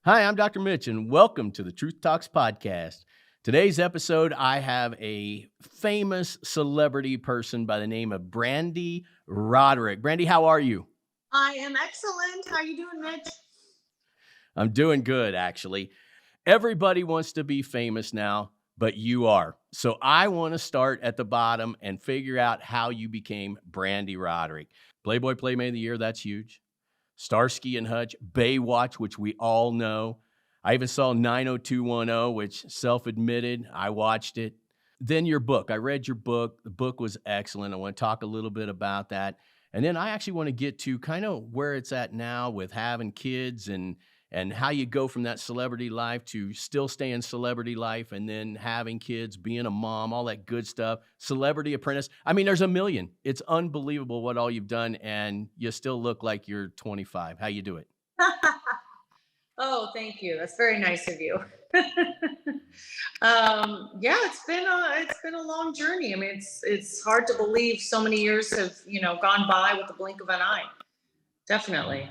Hi, I'm Dr. Mitch, and welcome to the Truth Talks podcast. Today's episode, I have a famous celebrity person by the name of Brande Roderick. Brande, how are you? I am excellent. How you doing, Mitch? I'm doing good, actually. Everybody wants to be famous now, but you are. So I want to start at the bottom and figure out how you became Brande Roderick. Playboy Playmate of the Year, that's huge. Starsky and Hutch, Baywatch, which we all know. I even saw 90210, which self-admitted, I watched it. Then your book. I read your book. The book was excellent. I want to talk a little bit about that. And then I actually want to get to kind of where it's at now with having kids and how you go from that celebrity life to still staying celebrity life and then having kids, being a mom, all that good stuff. Celebrity Apprentice. I mean, there's a million. It's unbelievable what all you've done, and you still look like you're 25. How you do it? Oh, thank you. That's very nice of you. Yeah, it's been a long journey. I mean, it's hard to believe so many years have gone by with the blink of an eye. Definitely.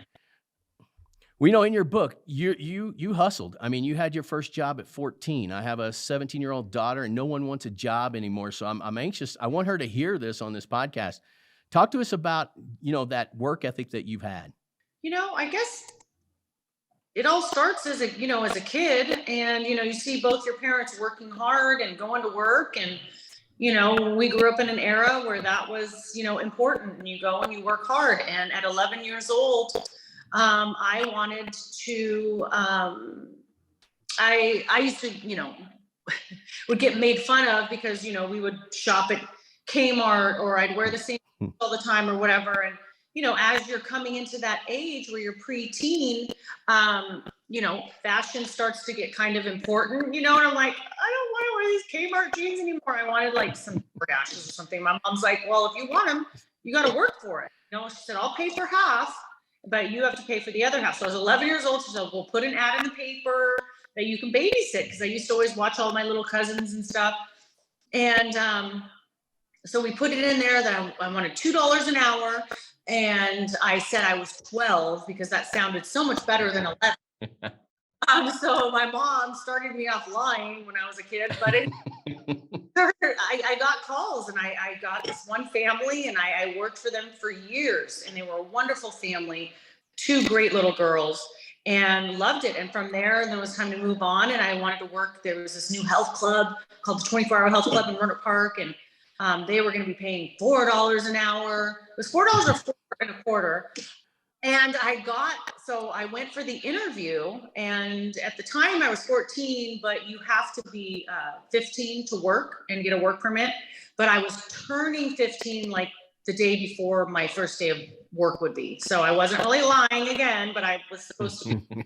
We know in your book, you hustled. I mean, you had your first job at 14. I have a 17-year-old daughter, and no one wants a job anymore. So I'm anxious. I want her to hear this on this podcast. Talk to us about, that work ethic that you've had. I guess it all starts as a kid, and you see both your parents working hard and going to work, and we grew up in an era where that was important, and you go and you work hard. And at 11 years old, I wanted to. I used to would get made fun of because we would shop at Kmart, or I'd wear the same all the time or whatever. And as you're coming into that age where you're preteen, fashion starts to get kind of important. And I'm like, I don't want to wear these Kmart jeans anymore. I wanted like some dashes or something. My mom's like, well, if you want them, you got to work for it. She said, I'll pay for half, but you have to pay for the other half. So I was 11 years old. She said, we'll put an ad in the paper that you can babysit, because I used to always watch all my little cousins and stuff. And so we put it in there that I wanted $2 an hour. And I said I was 12 because that sounded so much better than 11. So my mom started me off lying when I was a kid, but I got calls, and I got this one family, and I worked for them for years, and they were a wonderful family, two great little girls, and loved it. And from there it was time to move on, and I wanted to work. There was this new health club called the 24-Hour Health Club in Roanoke Park, and they were going to be paying $4 an hour. It was $4 or $4.25. And so I went for the interview, and at the time I was 14, but you have to be 15 to work and get a work permit. But I was turning 15 like the day before my first day of work would be. So I wasn't really lying again, but I was supposed to be.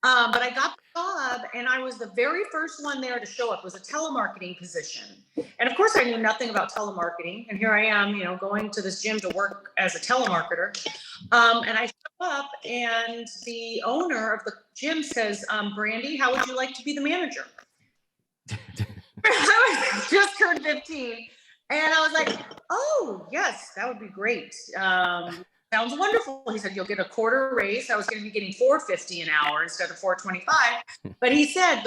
But I got the job, and I was the very first one there to show up. It was a telemarketing position. And of course I knew nothing about telemarketing. And here I am, going to this gym to work as a telemarketer. And I show up, and the owner of the gym says, Brande, how would you like to be the manager? I was just turned 15. And I was like, oh, yes, that would be great. Sounds wonderful. He said, you'll get a quarter raise. I was going to be getting $4.50 an hour instead of $4.25. But he said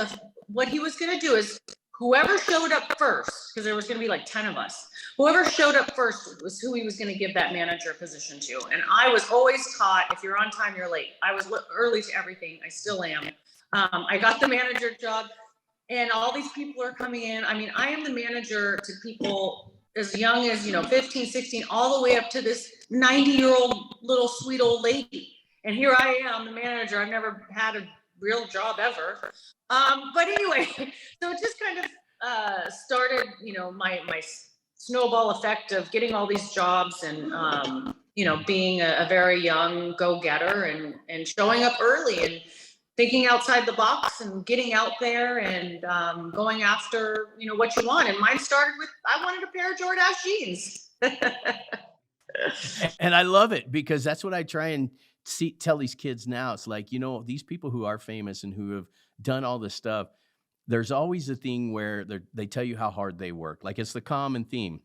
what he was going to do is whoever showed up first, because there was going to be like 10 of us, whoever showed up first was who he was going to give that manager position to. And I was always taught, if you're on time, you're late. I was early to everything. I still am. I got the manager job, and all these people are coming in. I mean, I am the manager to people as young as 15, 16, all the way up to this 90-year-old little sweet old lady. And here I am, the manager. I've never had a real job ever. But anyway, so it just kind of started, my snowball effect of getting all these jobs, and being a very young go-getter, and showing up early, and thinking outside the box, and getting out there, and going after what you want. And mine started with, I wanted a pair of Jordache jeans. And I love it because that's what I try and tell these kids now. It's like, these people who are famous and who have done all this stuff, there's always a thing where they tell you how hard they work. Like, it's the common theme.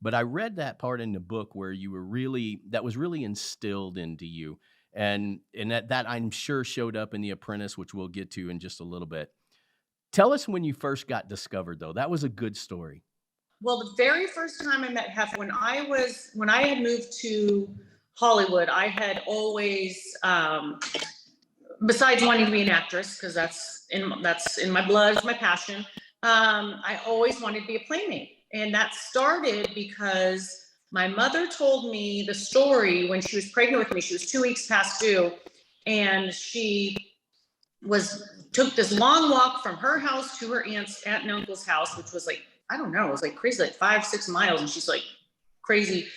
But I read that part in the book where that was really instilled into you. And that I'm sure showed up in The Apprentice, which we'll get to in just a little bit. Tell us when you first got discovered, though. That was a good story. Well, the very first time I met Hef, when I had moved to Hollywood, I had always, besides wanting to be an actress, because that's in my blood, it's my passion. I always wanted to be a playmate, and that started because my mother told me the story when she was pregnant with me. She was 2 weeks past due, and she took this long walk from her house to her aunt and uncle's house, which was like, I don't know, it was like crazy, like 5-6 miles, and she's like crazy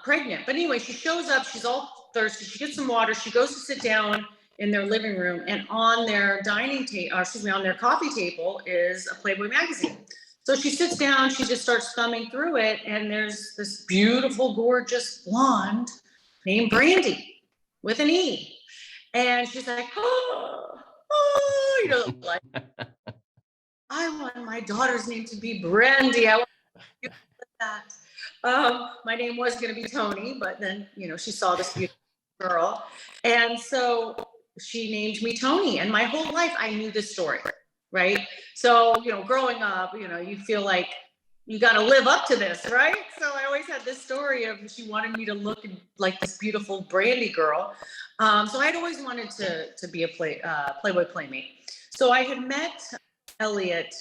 pregnant. But anyway, she shows up, she's all thirsty, she gets some water, she goes to sit down in their living room, and on their on their coffee table is a Playboy magazine. So she sits down, she just starts thumbing through it, and there's this beautiful, gorgeous blonde named Brandy with an E. And she's like, like, I want my daughter's name to be Brandy. I want to do that. My name was going to be Tony, but then, she saw this beautiful girl. And so she named me Tony. And my whole life, I knew this story, right? So, growing up, you feel like you got to live up to this, right? So I always had this story of she wanted me to look like this beautiful Brandy girl. So I'd always wanted to be a Playboy playmate. So I had met Elliot,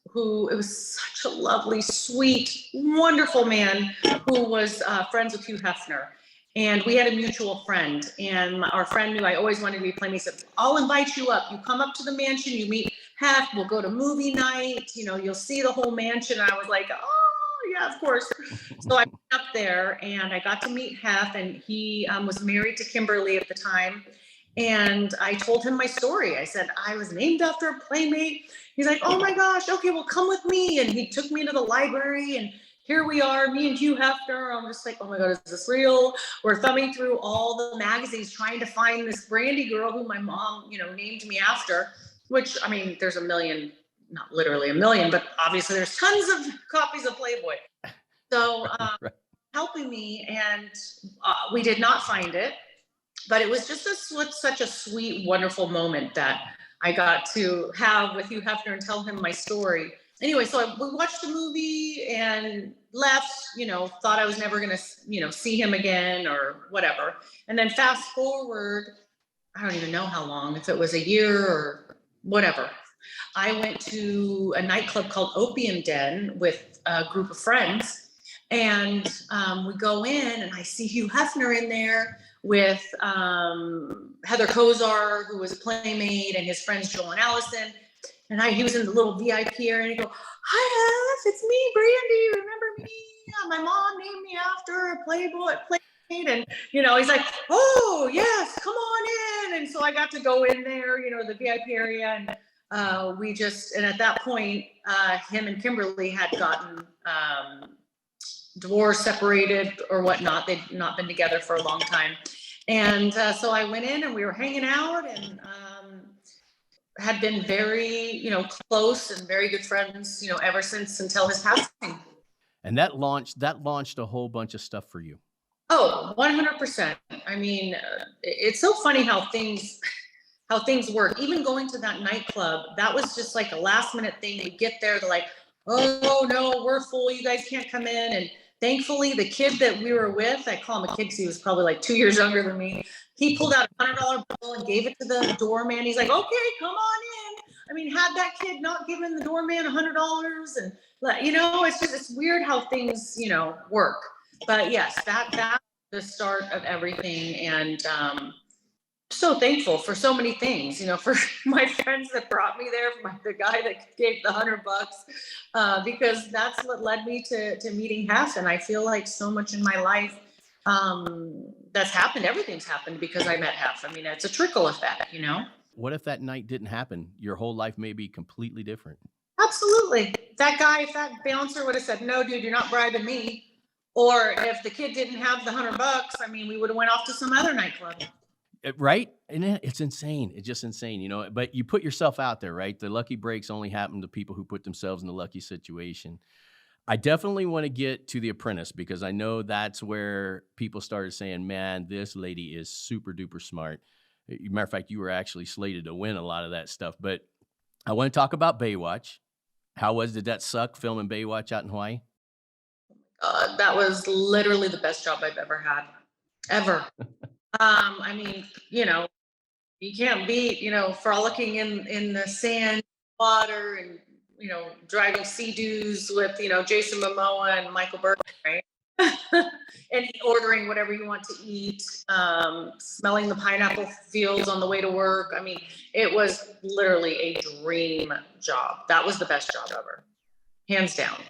who it was such a lovely, sweet, wonderful man who was friends with Hugh Hefner. And we had a mutual friend, and our friend knew I always wanted to be a playmate. He said, I'll invite you up. You come up to the mansion, you meet Hef, we'll go to movie night, you'll see the whole mansion. I was like, oh yeah, of course. So I went up there and I got to meet Hef, and he was married to Kimberly at the time. And I told him my story. I said, I was named after a playmate. He's like, oh my gosh, okay, well, come with me. And he took me to the library, and here we are, me and Hugh Hefner. I'm just like, oh my God, is this real? We're thumbing through all the magazines trying to find this Brandy girl who my mom, named me after, which, I mean, there's a million, not literally a million, but obviously there's tons of copies of Playboy. So Right. helping me, and we did not find it. But it was just such a sweet, wonderful moment that I got to have with Hugh Hefner and tell him my story. Anyway, so we watched the movie and left, thought I was never going to, see him again or whatever. And then fast forward, I don't even know how long, if it was a year or whatever. I went to a nightclub called Opium Den with a group of friends. And we go in, and I see Hugh Hefner in there with Heather Kozar, who was a playmate, and his friends Joel and Allison. And he was in the little VIP area, and he go, hi, Hef, it's me, Brandy. Remember me? Yeah, my mom named me after a Playboy playmate. And, he's like, oh, yes, come on in. And so I got to go in there, the VIP area. And and at that point, him and Kimberly had gotten divorced, separated, or whatnot. They'd not been together for a long time. And so I went in, and we were hanging out, and had been very, close and very good friends, ever since, until his passing. And that launched a whole bunch of stuff for you. Oh, 100%. I mean, it's so funny how things work. Even going to that nightclub, that was just like a last minute thing. We get there, they're like, oh no, we're full, you guys can't come in. And thankfully, the kid that we were with, I call him a kid because he was probably like 2 years younger than me. He pulled out a $100 bill and gave it to the doorman. He's like, okay, come on in. I mean, had that kid not given the doorman $100, and it's weird how things, work. But yes, that's the start of everything. And so thankful for so many things, for my friends that brought me there, for the guy that gave the $100, because that's what led me to meeting Hef. And I feel like so much in my life that's happened, everything's happened because I met Hef. I mean, it's a trickle effect, What if that night didn't happen? Your whole life may be completely different. Absolutely. If that bouncer would have said, no, dude, you're not bribing me. Or if the kid didn't have the $100, I mean, we would have went off to some other nightclub. Right? And it's insane. It's just insane, but you put yourself out there, right? The lucky breaks only happen to people who put themselves in a lucky situation. I definitely want to get to The Apprentice because I know that's where people started saying, "Man, this lady is super duper smart." Matter of fact, you were actually slated to win a lot of that stuff. But I want to talk about Baywatch. Did that suck filming Baywatch out in Hawaii? That was literally the best job I've ever had, ever. I mean, you can't beat, frolicking in the sand, water, and driving sea-doos with Jason Momoa and Michael Burke, right? And ordering whatever you want to eat, smelling the pineapple fields on the way to work. I mean, it was literally a dream job. That was the best job ever, hands down.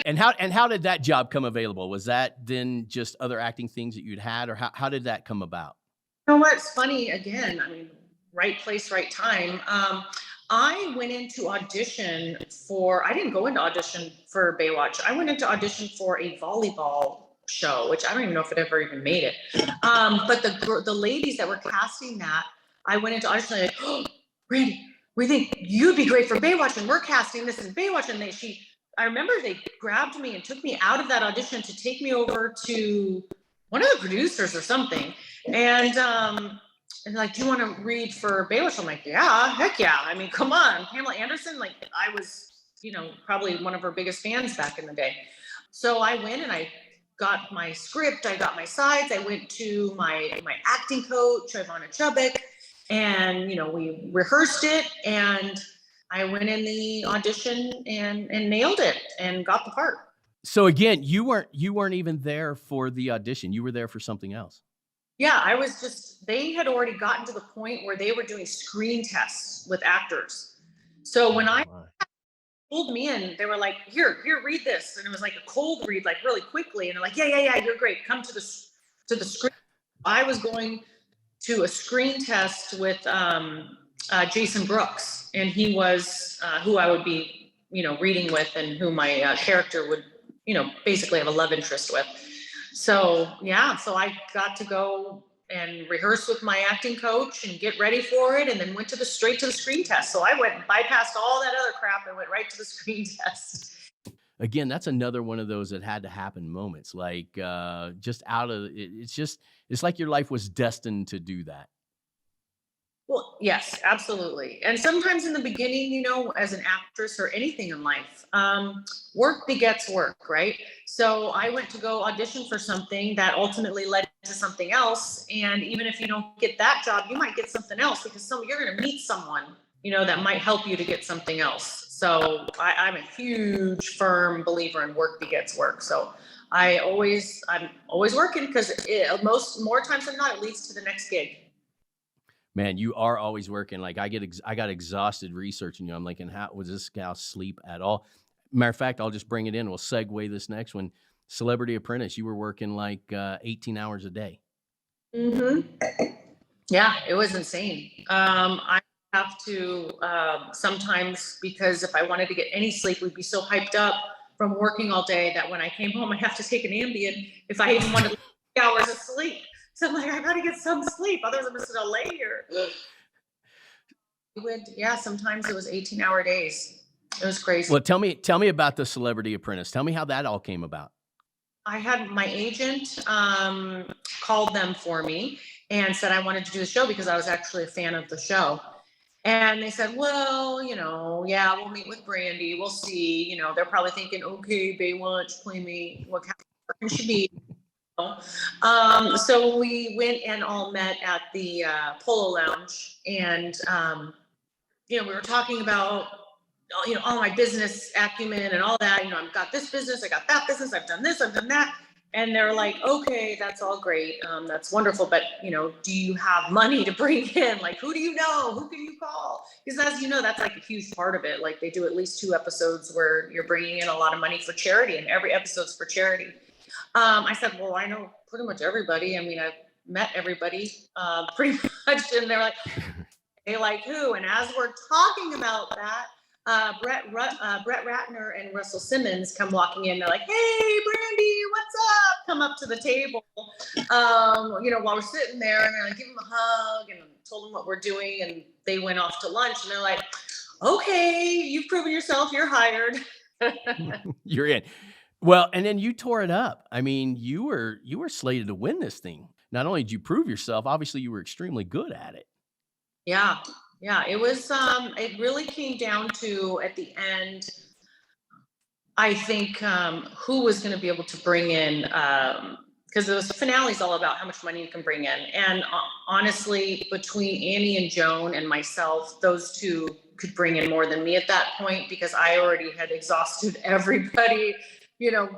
And how did that job come available? Was that then just other acting things that you'd had, or how did that come about? You know what's funny? Again, I mean, right place, right time. I went into audition for. I didn't go into audition for Baywatch. I went into audition for a volleyball show, which I don't even know if it ever even made it. But the ladies that were casting that, I went into audition like, "Oh, Brande, we think you'd be great for Baywatch, and we're casting this in Baywatch." And I remember they grabbed me and took me out of that audition to take me over to one of the producers or something. And like, "Do you want to read for Baywatch?" I'm like, "Yeah, heck yeah. I mean, come on. Pamela Anderson." Like, I was, probably one of her biggest fans back in the day. So I went and I got my script. I got my sides. I went to my acting coach, Ivana Chubbuck, and, we rehearsed it, and I went in the audition and nailed it and got the part. So again, you weren't even there for the audition. You were there for something else. Yeah, they had already gotten to the point where they were doing screen tests with actors. So when I pulled me in, they were like, here, read this. And it was like a cold read, like really quickly. And they're like, yeah, you're great. Come to the screen. I was going to a screen test with Jason Brooks, and he was who I would be, reading with, and who my character would, basically have a love interest with. So I got to go and rehearse with my acting coach and get ready for it, and then went straight to the screen test. So I went and bypassed all that other crap and went right to the screen test. Again, that's another one of those that had to happen moments, like just out of it. It's like your life was destined to do that. Well, yes, absolutely. And sometimes in the beginning, as an actress or anything in life, work begets work, right? So I went to go audition for something that ultimately led to something else. And even if you don't get that job, you might get something else, because you're going to meet someone, that might help you to get something else. So I'm a huge, firm believer in work begets work. So I'm always working, because more times than not, it leads to the next gig. Man, you are always working. Like I got exhausted researching you. I'm like, and how was this gal sleep at all? Matter of fact, I'll just bring it in. We'll segue this next one. Celebrity Apprentice. You were working like 18 hours a day. Mm-hmm. Yeah, it was insane. I have to sometimes, because if I wanted to get any sleep, we'd be so hyped up from working all day that when I came home, I have to take an Ambien if I even wanted 3 hours of sleep. So I'm like, I gotta get some sleep, otherwise I'm just gonna lay here. Sometimes it was 18-hour days. It was crazy. Well, tell me about the Celebrity Apprentice. Tell me how that all came about. I had my agent called them for me and said I wanted to do the show because I was actually a fan of the show. And they said, well, we'll meet with Brande. We'll see. They're probably thinking, okay, Baywatch, Playmate, what kind of person should be. So we went and all met at the Polo Lounge, and we were talking about all my business acumen and all that. I've got this business, I got that business, I've done this, I've done that. And they're like, okay, that's all great, that's wonderful, but do you have money to bring in? Like, who do you know? Who can you call? Because as you know, that's like a huge part of it. Like, they do at least 2 episodes where you're bringing in a lot of money for charity, and every episode's for charity. I said, well, I know pretty much everybody. I mean, I've met everybody pretty much. And they're like, they like who? And as we're talking about that, Brett Ratner and Russell Simmons come walking in. They're like, hey, Brande, what's up? Come up to the table, while we're sitting there, and I give them a hug and told them what we're doing. And they went off to lunch, and they're like, okay, you've proven yourself. You're hired. You're in. Well, and then you tore it up. I mean, you were slated to win this thing. Not only did you prove yourself, obviously you were extremely good at it. Yeah. Yeah. It was, it really came down to at the end, I think, who was going to be able to bring in, because the finale is all about how much money you can bring in. And honestly, between Annie and Joan and myself, those two could bring in more than me at that point because I already had exhausted everybody,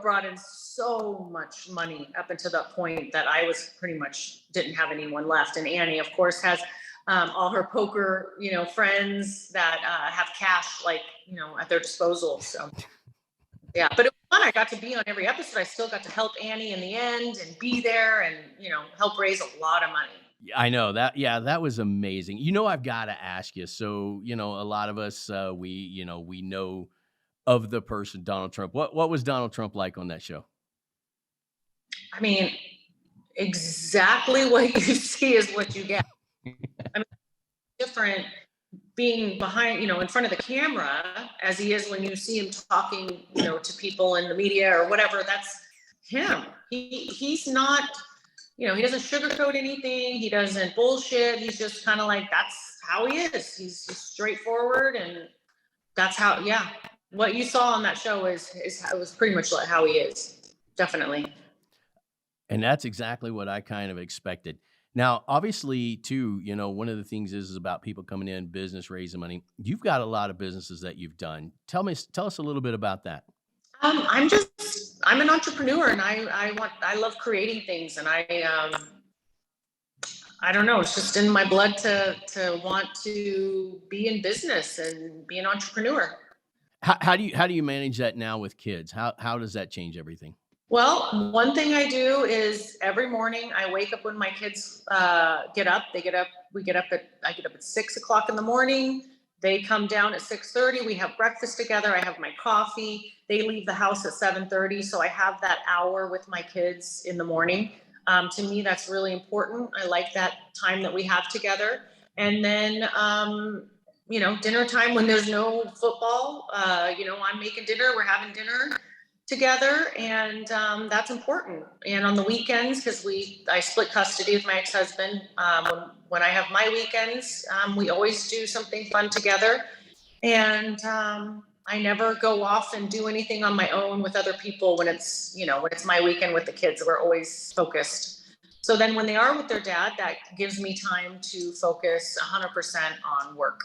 brought in so much money up until that point that I was pretty much didn't have anyone left. And Annie, of course, has all her poker, friends that have cash, like, at their disposal. So. Yeah, but it was fun. I got to be on every episode. I still got to help Annie in the end and be there and, help raise a lot of money. I know that. Yeah, that was amazing. I've got to ask you. So, a lot of us, we know of the person Donald Trump. What was Donald Trump like on that show? I mean, exactly what you see is what you get. I mean, different being behind, in front of the camera as he is when you see him talking, to people in the media or whatever. That's him. He's not, he doesn't sugarcoat anything. He doesn't bullshit. He's just kind of like, that's how he is. He's straightforward. And that's how, yeah. What you saw on that show is it was pretty much like how he is. Definitely. And that's exactly what I kind of expected. Now, obviously, too, one of the things is about people coming in, business, raising money. You've got a lot of businesses that you've done. Tell us a little bit about that. I'm an entrepreneur, and I love creating things, and I don't know, it's just in my blood to want to be in business and be an entrepreneur. How do you manage that now with kids? How does that change everything? Well, one thing I do is every morning I wake up when my kids get up. I get up at 6:00 in the morning. They come down at 6:30. We have breakfast together. I have my coffee. They leave the house at 7:30. So I have that hour with my kids in the morning. To me, that's really important. I like that time that we have together. And then, dinner time when there's no football, I'm making dinner. We're having dinner together, and that's important. And on the weekends, because I split custody with my ex-husband, when I have my weekends, we always do something fun together. And I never go off and do anything on my own with other people when it's my weekend with the kids. We're always focused. So then when they are with their dad, that gives me time to focus 100% on work.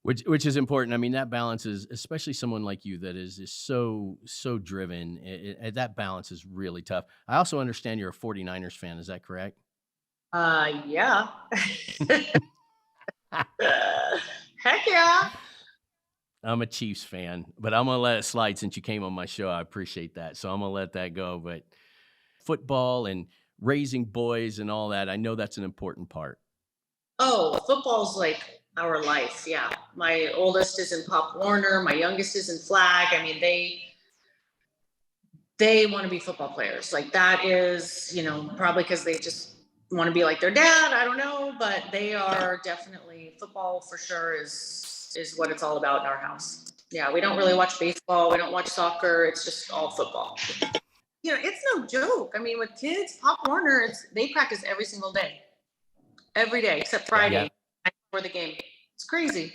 Which is important. I mean, that balance is, especially someone like you that is so driven. That balance is really tough. I also understand you're a 49ers fan. Is that correct? Yeah. Heck yeah. I'm a Chiefs fan, but I'm gonna let it slide since you came on my show. I appreciate that, so I'm gonna let that go. But football and raising boys and all that, I know that's an important part. Oh, football's like our life. Yeah. My oldest is in Pop Warner. My youngest is in flag. I mean, they want to be football players. Like that is, probably because they just want to be like their dad. I don't know, but they are definitely football for sure is what it's all about in our house. Yeah. We don't really watch baseball. We don't watch soccer. It's just all football. It's no joke. I mean, with kids, Pop Warner, they practice every single day, every day except Friday. Yeah. For the game. It's crazy.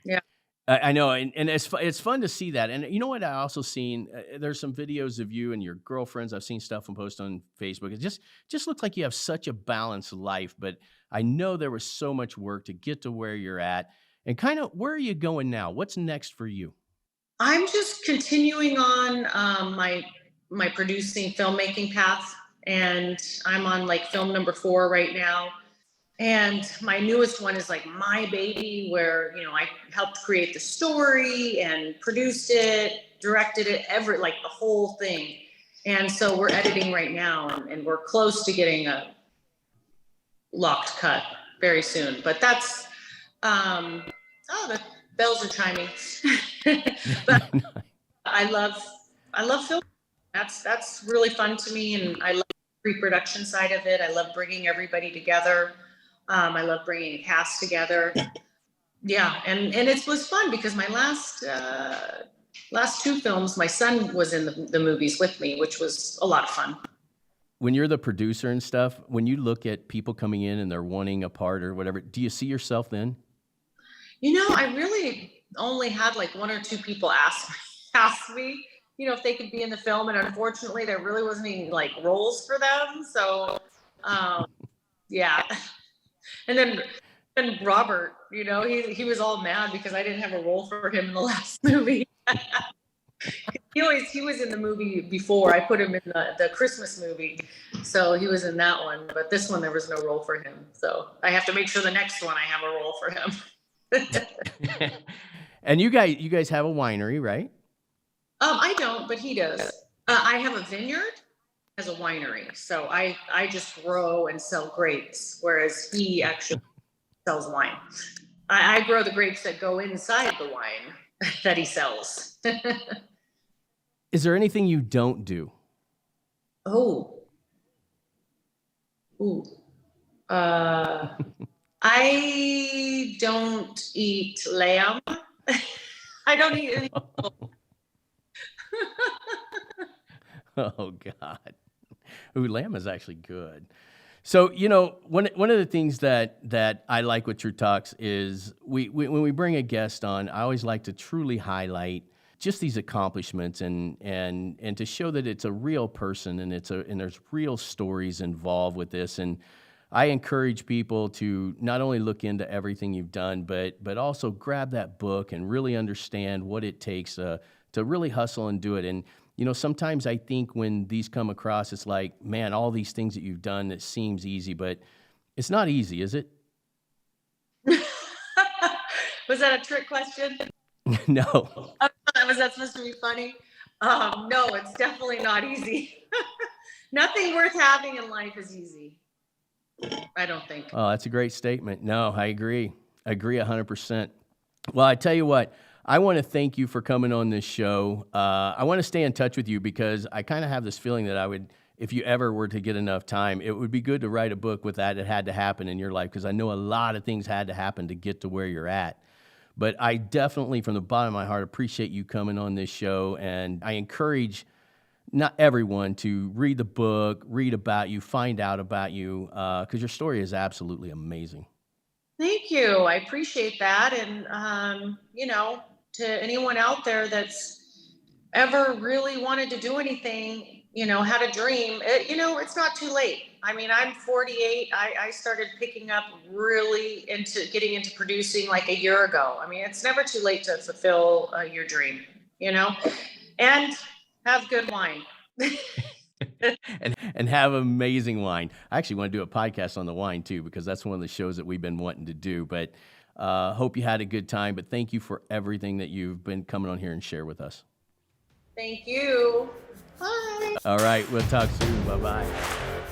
Yeah. I know. And it's fun to see that. And you know what I also seen? There's some videos of you and your girlfriends. I've seen stuff and post on Facebook. It just looks like you have such a balanced life, but I know there was so much work to get to where you're at. And kind of, where are you going now? What's next for you? I'm just continuing on my producing filmmaking path. And I'm on like film number 4 right now. And my newest one is like My Baby, where, I helped create the story and produced it, directed it, the whole thing. And so we're editing right now, and we're close to getting a locked cut very soon. But that's, the bells are chiming. But I love film. That's really fun to me. And I love the pre-production side of it. I love bringing everybody together. I love bringing a cast together. Yeah. And it was fun because my last last 2 films, my son was in the movies with me, which was a lot of fun. When you're the producer and stuff, when you look at people coming in and they're wanting a part or whatever, do you see yourself then? I really only had like 1 or 2 people ask me, if they could be in the film, and unfortunately, there really wasn't any like roles for them. So, yeah. And then Robert, he was all mad because I didn't have a role for him in the last movie. He was in the movie before. I put him in the Christmas movie, so he was in that one. But this one, there was no role for him. So I have to make sure the next one I have a role for him. And you guys have a winery, right? I don't, but he does. I have a vineyard as a winery, so I just grow and sell grapes, whereas he actually sells wine. I grow the grapes that go inside the wine that he sells. Is there anything you don't do? I don't eat lamb. I don't eat any. Oh God. Ooh, lamb is actually good. So, one of the things that I like with True Talks is when we bring a guest on, I always like to truly highlight just these accomplishments and to show that it's a real person and there's real stories involved with this. And I encourage people to not only look into everything you've done, but also grab that book and really understand what it takes to really hustle and do it. And sometimes I think when these come across, it's like, man, all these things that you've done, it seems easy, but it's not easy, is it? Was that a trick question? No. Was that supposed to be funny? No, it's definitely not easy. Nothing worth having in life is easy. I don't think. Oh, that's a great statement. No, I agree. I agree 100%. Well, I tell you what, I want to thank you for coming on this show. I want to stay in touch with you because I kind of have this feeling that if you ever were to get enough time, it would be good to write a book with that. It had to happen in your life because I know a lot of things had to happen to get to where you're at. But I definitely, from the bottom of my heart, appreciate you coming on this show. And I encourage not everyone to read the book, read about you, find out about you, because your story is absolutely amazing. Thank you. I appreciate that. And, to anyone out there that's ever really wanted to do anything, had a dream, it's not too late. I mean, I'm 48. I started picking up really getting into producing like a year ago. I mean, it's never too late to fulfill your dream, and have good wine. and have amazing wine. I actually want to do a podcast on the wine too, because that's one of the shows that we've been wanting to do, but hope you had a good time, but thank you for everything that you've been coming on here and share with us. Thank you. Bye. All right. We'll talk soon. Bye-bye.